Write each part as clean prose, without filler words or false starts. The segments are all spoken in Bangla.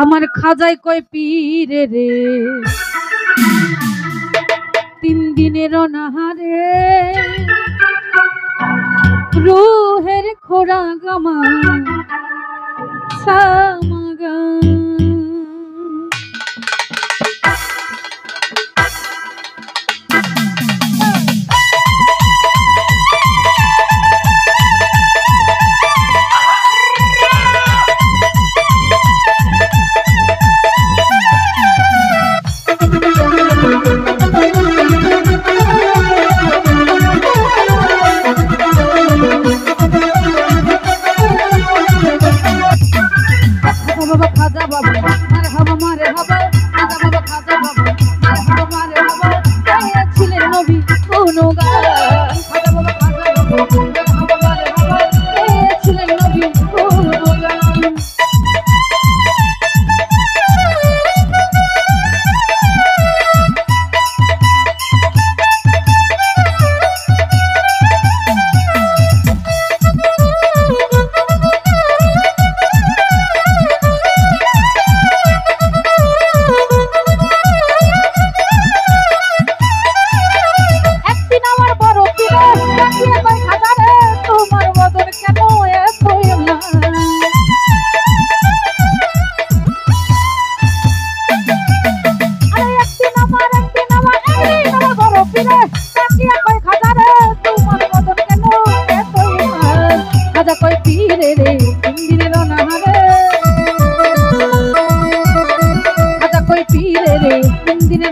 আমার খাজায় কয় পীরে রে তিন দিনের অনাহারে রুহের খোরাক আমার সামাগা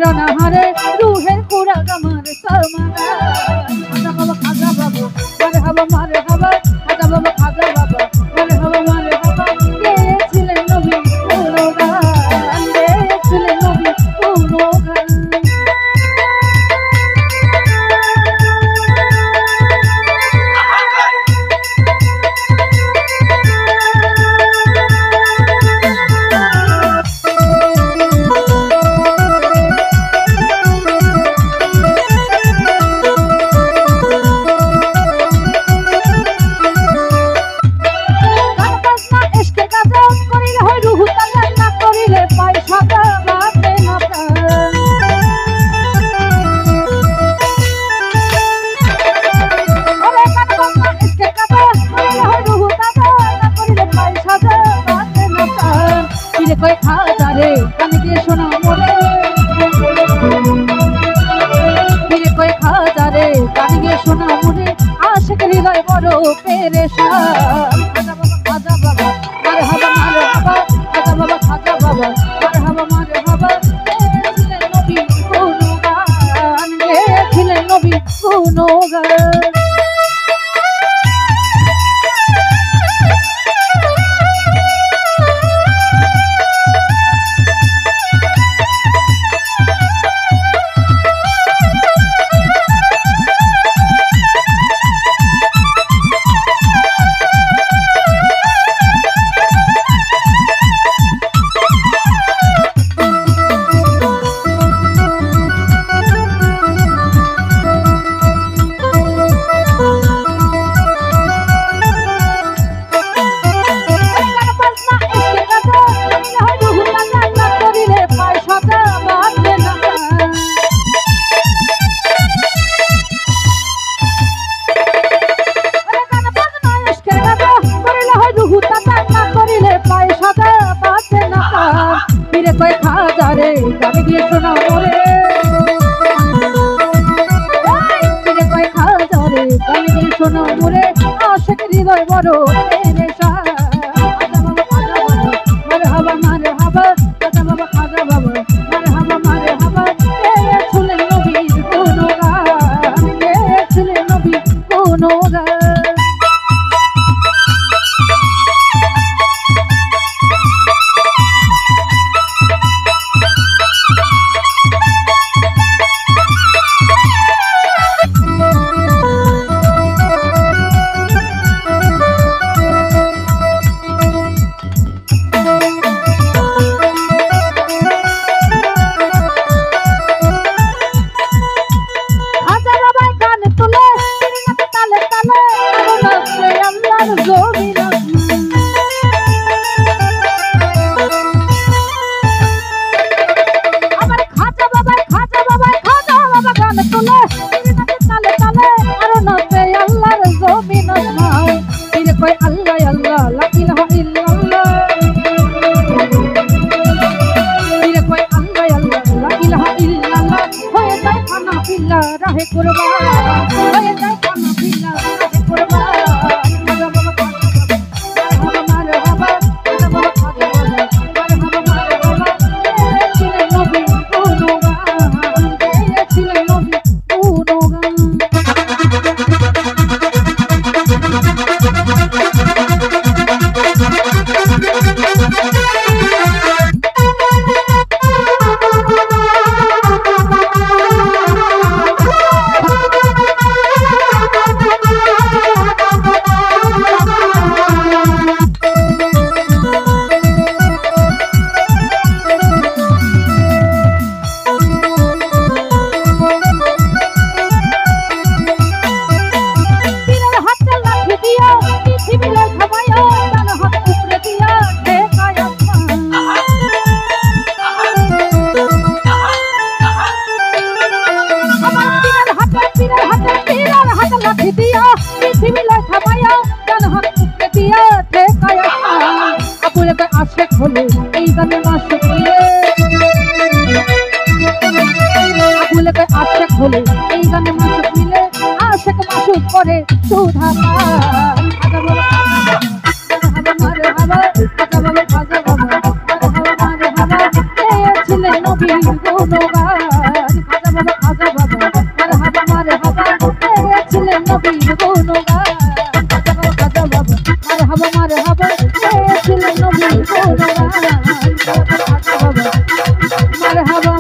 অনাহারে রুহের খোরাক আমার সামাগা খাজা বাবা খাজা বাবা মারে হাবা মারে হাবা খাজা বাবা খাজা বাবা মারে হাবা মারে হাবা কে ছিলেন নবী কোন গান কে ছিলেন নবী কোন গান কই খাজা রে কানে দিয়ে শোনা মোরে ফিরে কই খাজা রে কানে দিয়ে শোনা মোরে আশিক হৃদয় বড় পেরেশান খাজা বাবা মারে হাবা মারে হাবা খাজা বাবা খাজা বাবা মারে হাবা মারে হাবা ছিলেন নবী কোন গান ছিলেন নবী কোন গান কই খাজা রে কানে দিয়ে শোনা মোরে ফিরে কই খাজা রে কানে দিয়ে শোনা মোরে আশিক হৃদয় বড় পেরেশান খাজা বাবা খাজা বাবা মারে হাবা মারে হাবা খাজা বাবা খাজা বাবা মারে হাবা মারে হাবা কে ছিলেন নবী কোন গান কে ছিলেন নবী কোন গান নবীর গুণগান খাজা বাবা মারহাবা গেয়েছিলেন নবীর গুণগান খাজা বাবা মারহাবা গেয়েছিলেন নবীর গুণগান খাজা বাবা মারহাবা